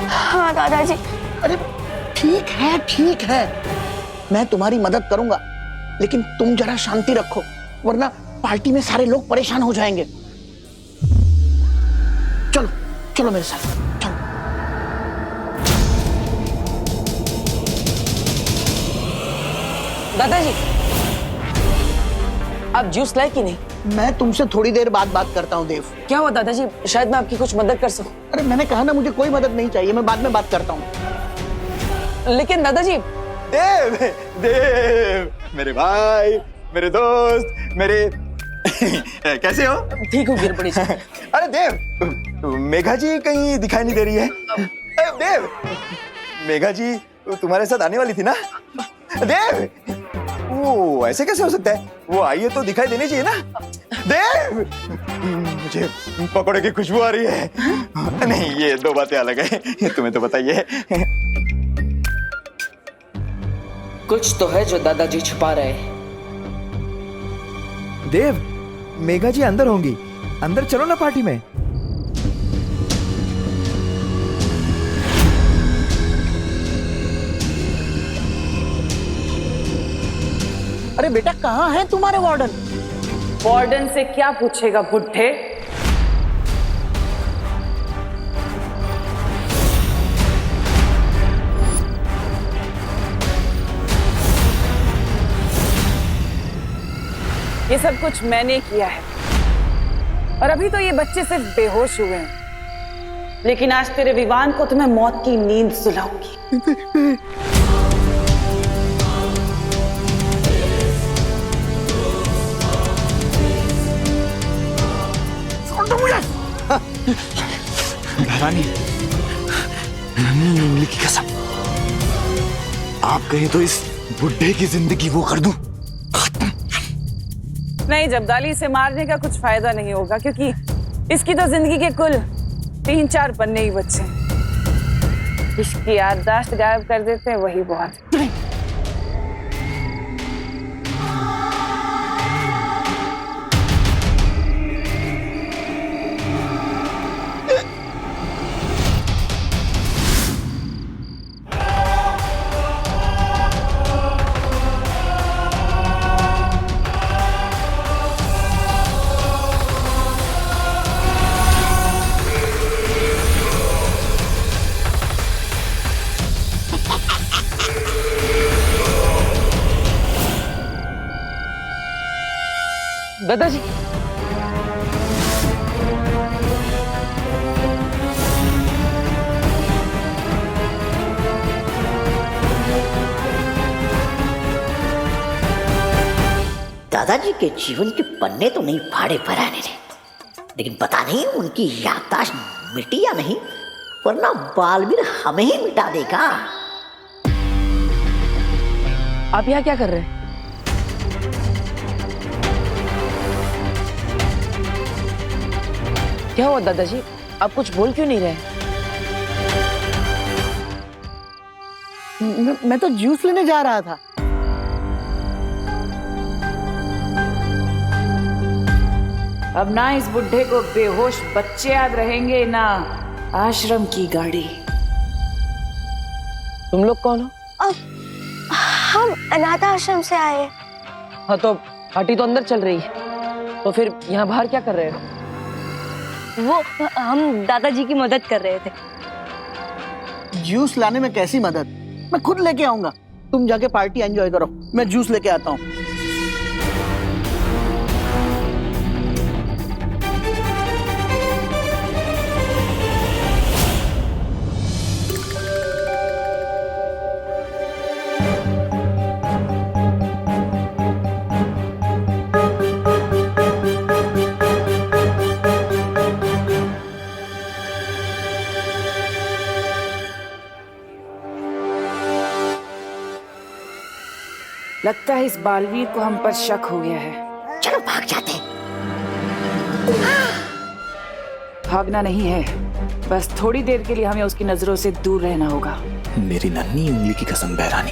हाँ दादाजी।
अरे ठीक है, मैं तुम्हारी मदद करूंगा, लेकिन तुम जरा शांति रखो, वरना पार्टी में सारे लोग परेशान हो जाएंगे। चलो चलो मेरे साथ, चलो।
दादाजी, आप जूस लाए कि नहीं?
मैं तुमसे थोड़ी देर बाद बात करता हूँ देव।
क्या हुआ दादाजी, शायद मैं आपकी कुछ मदद कर सकूं।
अरे मैंने कहा ना, मुझे कोई मदद नहीं चाहिए, मैं बाद में बात करता हूँ।
लेकिन दादाजी।
देव, देव, मेरे भाई, मेरे दोस्त, मेरे कैसे हो?
ठीक हूँ गिरपड़ी जी।
अरे देव, मेघा जी कहीं दिखाई नहीं दे रही है। देव, मेघा जी तुम्हारे साथ आने वाली थी ना? देव, वो ऐसे कैसे हो सकता है? वो आई है तो दिखाई देनी चाहिए ना? देव, मुझे पकौड़े की खुशबू आ रही है। नहीं, ये दो बातें अलग है, तुम्हें तो बताइए।
कुछ तो है जो दादाजी छुपा रहे हैं।
देव, मेघा जी अंदर होंगी, अंदर चलो ना पार्टी में।
अरे बेटा, कहाँ है तुम्हारे वार्डन?
वार्डन से क्या पूछेगा बुड्ढे? ये सब कुछ मैंने किया है और अभी तो ये बच्चे सिर्फ बेहोश हुए हैं, लेकिन आज तेरे विवान को तुम्हें मौत की नींद सुलाऊंगी।
रानी, उंगली की कसम, आप कहे तो इस बुड्ढे की जिंदगी वो कर दूं।
नहीं जब्दाली, से मारने का कुछ फायदा नहीं होगा क्योंकि इसकी तो जिंदगी के कुल 3-4 पन्ने ही बचे। इसकी याददाश्त गायब कर देते हैं, वही बहुत।
दादाजी,
दादाजी के जीवन के पन्ने तो नहीं फाड़े पराने ने, लेकिन पता नहीं उनकी याददाश्त मिटी या नहीं, वरना बालवीर हमें ही मिटा देगा।
आप यहाँ क्या कर रहे हैं? क्या हुआ दादाजी, आप कुछ बोल क्यों नहीं रहे?
मैं तो जूस लेने जा रहा था।
अब ना इस बुड्ढे को बेहोश बच्चे याद रहेंगे, ना आश्रम की गाड़ी।
तुम लोग कौन हो?
हम अनाथ आश्रम से आए।
हाँ तो पार्टी तो अंदर चल रही है, तो फिर यहाँ बाहर क्या कर रहे हो?
वो हम दादाजी की मदद कर रहे थे।
जूस लाने में कैसी मदद? मैं खुद लेके आऊंगा। तुम जाके पार्टी एंजॉय करो, मैं जूस लेके आता हूँ।
लगता है इस बालवीर को हम पर शक हो गया है।
चलो भाग जाते हैं।
भागना नहीं है, बस थोड़ी देर के लिए हमें उसकी नजरों से दूर रहना होगा।
मेरी नन्ही उंगली की कसम बहरानी,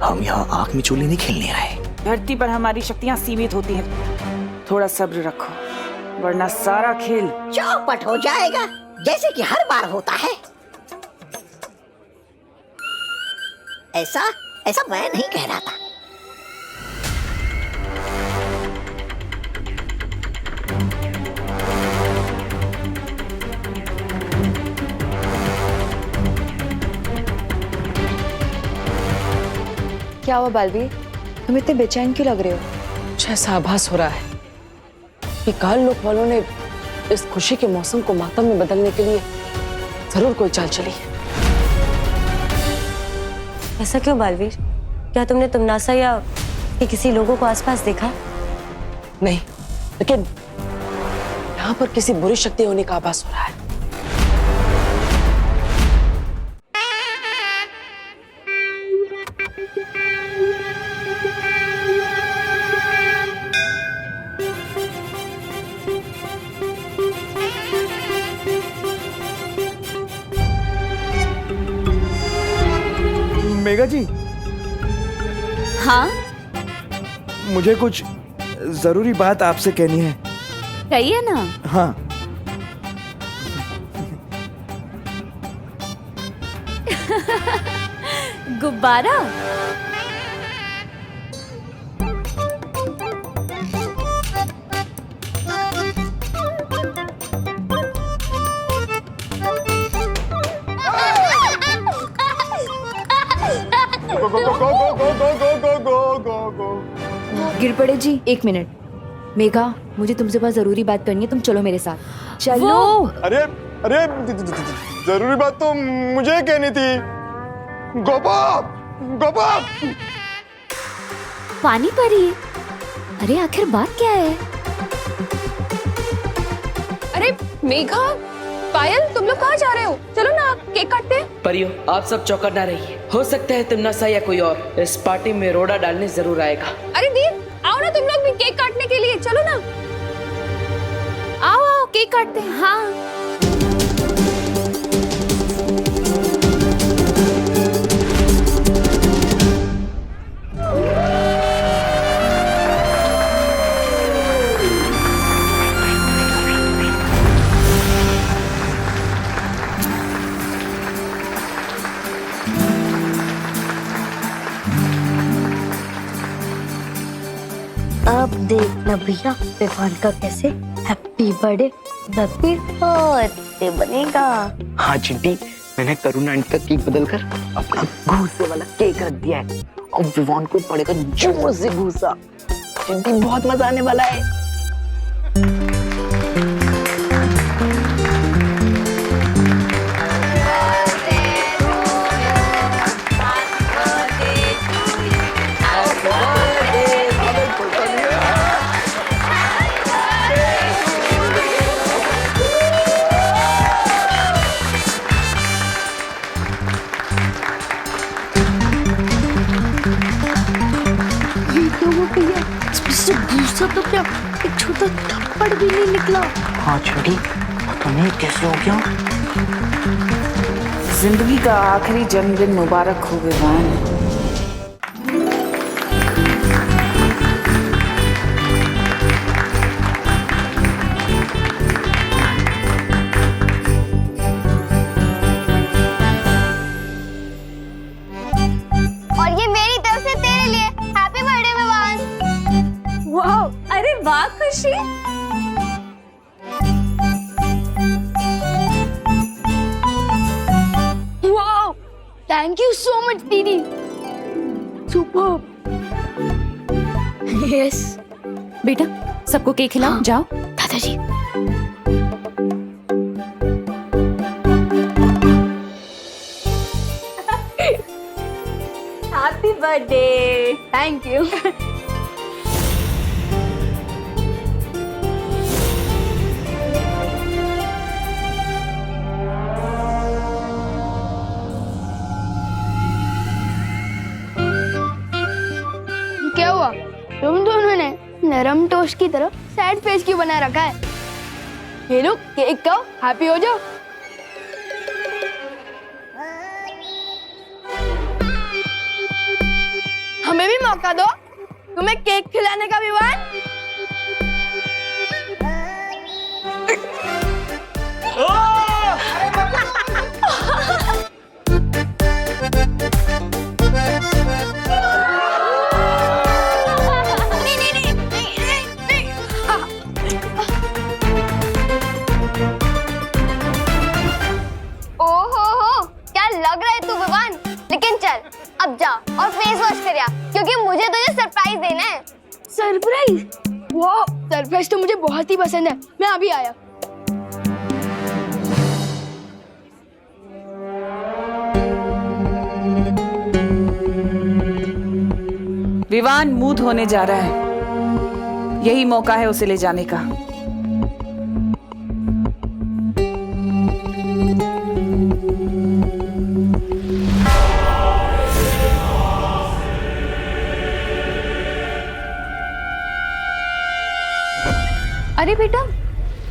हम यहाँ आंख मिचोली नहीं खेलने आए।
धरती पर हमारी शक्तियाँ सीमित होती हैं, थोड़ा सब्र रखो, वरना सारा खेल
चौपट हो जाएगा, जैसे कि हर बार होता है। ऐसा ऐसा मैं नहीं कह रहा था।
क्या हुआ बालवीर, तुम इतने बेचैन क्यों लग रहे हो?
कुछ ऐसा आभास हो रहा है कि काल लोक वालों ने इस खुशी के मौसम को मातम में बदलने के लिए जरूर कोई चाल चली है।
ऐसा क्यों बालवीर? क्या तुमने तुमनासा या किसी लोगों को आसपास देखा?
नहीं, लेकिन यहाँ पर किसी बुरी शक्ति होने का आभास हो रहा है।
मेघा जी,
हाँ
मुझे कुछ जरूरी बात आपसे कहनी है।
कहिए ना।
हाँ,
गुब्बारा?
गिर पड़े जी, 1 मिनट। मेघा, मुझे तुमसे बहुत जरूरी बात करनी है, तुम चलो मेरे साथ। चलो।
अरे अरे, जरूरी बात तो मुझे कहनी थी। गोपा, गोपा।
पानी परी? अरे आखिर बात क्या है?
अरे मेघा, पायल, तुम लोग कहाँ जा रहे हो? चलो ना, केक काटते हैं।
परियो, आप सब चौकन्ना रहिए। हो सकता है तुमनासा या कोई और इस पार्टी में रोड़ा डालने जरूर आएगा।
अरे दी, आओ ना तुम लोग भी केक काटने के लिए, चलो ना। आओ आओ, केक काटते हैं।
हाँ।
अब देखना भैया विवान का कैसे हैप्पी बर्थडे बनेगा।
हाँ चिंटी, मैंने करुणा आंटी का केक बदलकर अपना घूसे वाला केक रख दिया है और विवान को पड़ेगा जोर से घूसा। चिंटी, बहुत मजा आने वाला है।
तो क्या एक छोटा थप्पड़ भी नहीं निकला।
हाँ चिंटी, पता नहीं कैसे हो गया।
जिंदगी का आखिरी जन्मदिन मुबारक हो विवान।
और ये मेरी तरफ से तेरे लिए हैप्पी बर्थडे विवान।
वाह, अरे वाह खुशी।
Wow, thank you so much दीदी। सुपर।
यस बेटा, सबको केक खिलाओ।
हाँ।
जाओ
दादाजी।
Happy birthday.
Thank you. क्या हुआ? तुम दोनों ने नरम टोस्ट की तरह सैड फेस क्यों बना रखा है? ये लो केक खाओ, हैप्पी हो जाओ। हमें भी मौका दो, तुम्हें केक खिलाने का विवान।
अब जा और फेस वॉश कर आ, क्योंकि मुझे तुझे सरप्राइज देना है।
सरप्राइज? वाह, सरप्राइज तो मुझे बहुत ही पसंद है। मैं अभी आया।
विवान मूड होने जा रहा है, यही मौका है उसे ले जाने का।
अरे बेटा,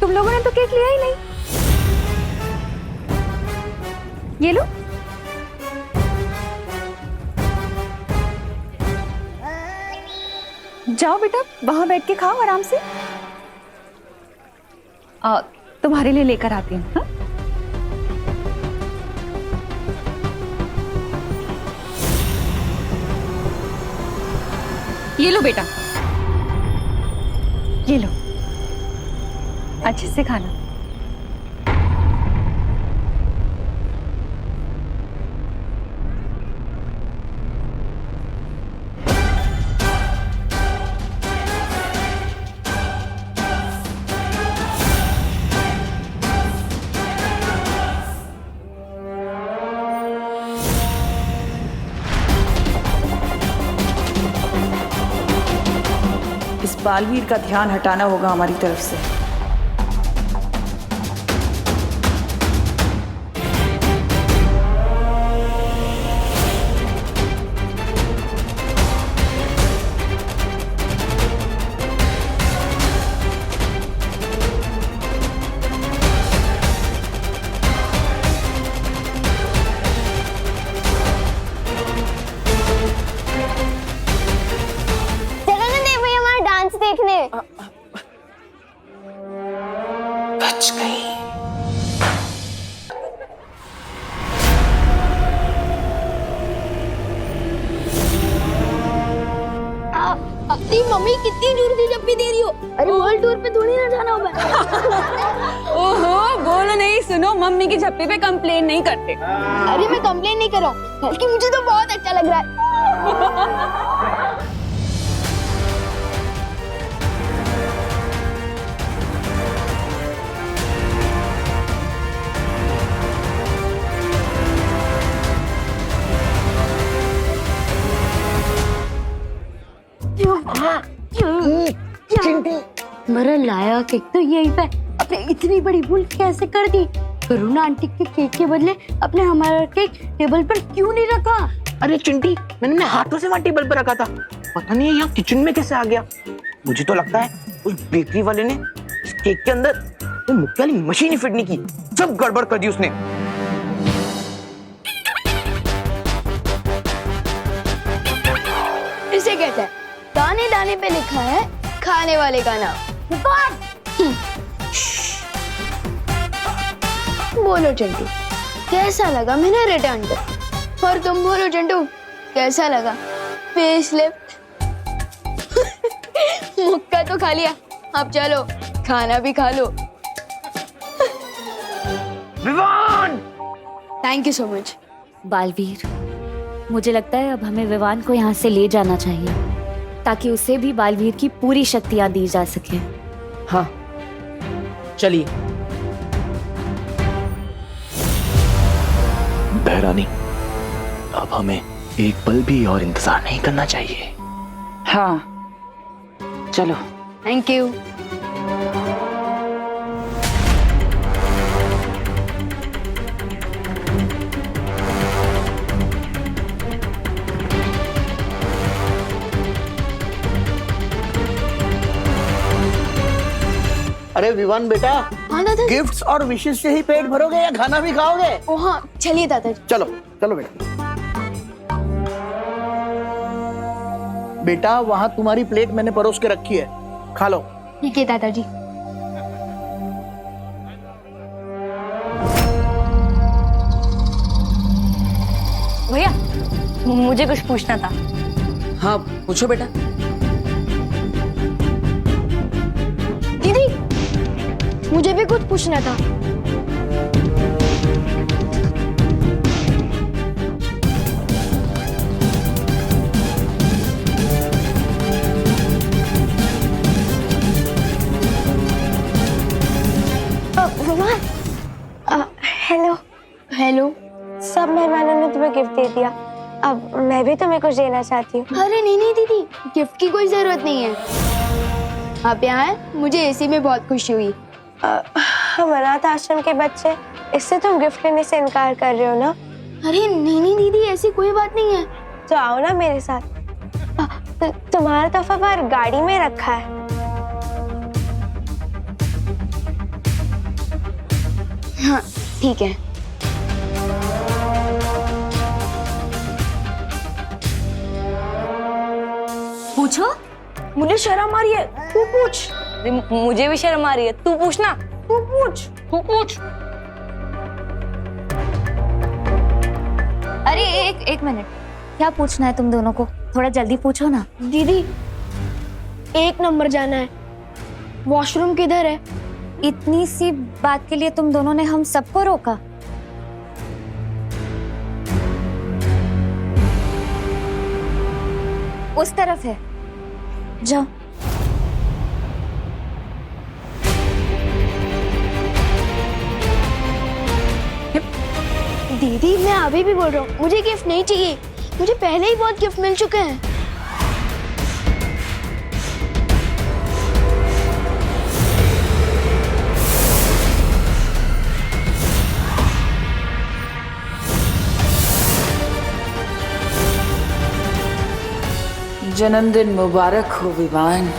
तुम लोगों ने तो केक लिया ही नहीं। ये लो। जाओ बेटा, वहां बैठ के खाओ आराम से। तुम्हारे लिए लेकर आती हूँ। हाँ?
ये लो बेटा।
ये लो, अच्छे से खाना।
इस बालवीर का ध्यान हटाना होगा हमारी तरफ से।
बच गई।
अपनी मम्मी कितनी दूर से जब भी दे रही हो। अरे वर्ल्ड टूर पे थोड़ी ना जाना होगा।
ओहो, बोलो नहीं, सुनो, मम्मी की झप्पी पे कंप्लेन नहीं करते।
अरे मैं कंप्लेन नहीं कर रहा हूँ, बल्कि मुझे तो बहुत अच्छा लग रहा है।
मेरा लाया केक तो यही पे, अपने इतनी बड़ी भूल कैसे कर दी? करुणा आंटी के केक के बदले अपने हमारा केक टेबल पर क्यों नहीं रखा?
अरे चिंटी, मैंने अपने हाथों से वहाँ टेबल पर रखा था, पता नहीं यहाँ किचन में कैसे आ गया। मुझे तो लगता है उस बेकरी वाले ने इस केक के अंदर वो मुक्के वाली मशीन ही फिट नहीं की, सब गड़बड़ कर दी उसने।
इसे कहते हैं दाने दाने पे लिखा है खाने वाले का नाम। बोलो चिंटू, कैसा लगा मैंने रिटर्न कर? और तुम बोलो चिंटू, कैसा लगा फेसलिफ्ट? मुक्का तो खा लिया, अब चलो खाना भी खा लो।
Vivaan!
Thank you so much.
Baalveer, मुझे लगता है अब हमें विवान को यहाँ से ले जाना चाहिए, ताकि उसे भी बालवीर की पूरी शक्तियां दी जा सके।
हाँ, चलिए।
बहरानी, अब हमें एक पल भी और इंतजार नहीं करना चाहिए।
हाँ, चलो।
Thank you.
अरे विवान बेटा,
हाँ दादा।
गिफ्ट्स और विशेष से ही पेट भरोगे या खाना भी खाओगे?
ओ हाँ, चलिए दादाजी।
चलो चलो बेटा। बेटा, वहां तुम्हारी प्लेट मैंने परोस के रखी है, खा लो।
ठीक है दादाजी।
भैया, मुझे कुछ पूछना था।
हाँ, पूछो बेटा।
दीदी, मुझे भी कुछ पूछना था। हेलो हेलो, सब मेहमानों ने तुम्हें गिफ्ट दे दिया, अब मैं भी तुम्हें कुछ देना चाहती हूँ।
अरे नहीं नहीं दीदी, गिफ्ट की कोई जरूरत नहीं है। आप यहाँ आए, मुझे इसी में बहुत खुशी हुई।
हम अनाथ आश्रम के बच्चे, इससे तुम गिफ्ट लेने से इनकार कर रहे हो ना?
अरे नहीं नहीं दीदी, ऐसी कोई बात नहीं है।
तो आओ ना मेरे साथ। तुम्हारा तोहफा बाहर गाड़ी में रखा है।
हाँ ठीक है।
पूछो।
मुझे शर्म आ रही है, तू पूछ।
मुझे भी शर्म आ रही है, तू पूछना।
तू पूछ।
तू पूछ। अरे एक मिनट, क्या पूछना है तुम दोनों को? थोड़ा जल्दी पूछो ना।
दीदी 1 नंबर जाना है, वॉशरूम किधर है?
इतनी सी बात के लिए तुम दोनों ने हम सबको रोका? उस तरफ है, जाओ।
दीदी मैं अभी भी बोल रहा हूँ, मुझे गिफ्ट नहीं चाहिए। मुझे पहले ही बहुत गिफ्ट मिल चुके हैं।
जन्मदिन मुबारक हो विवान।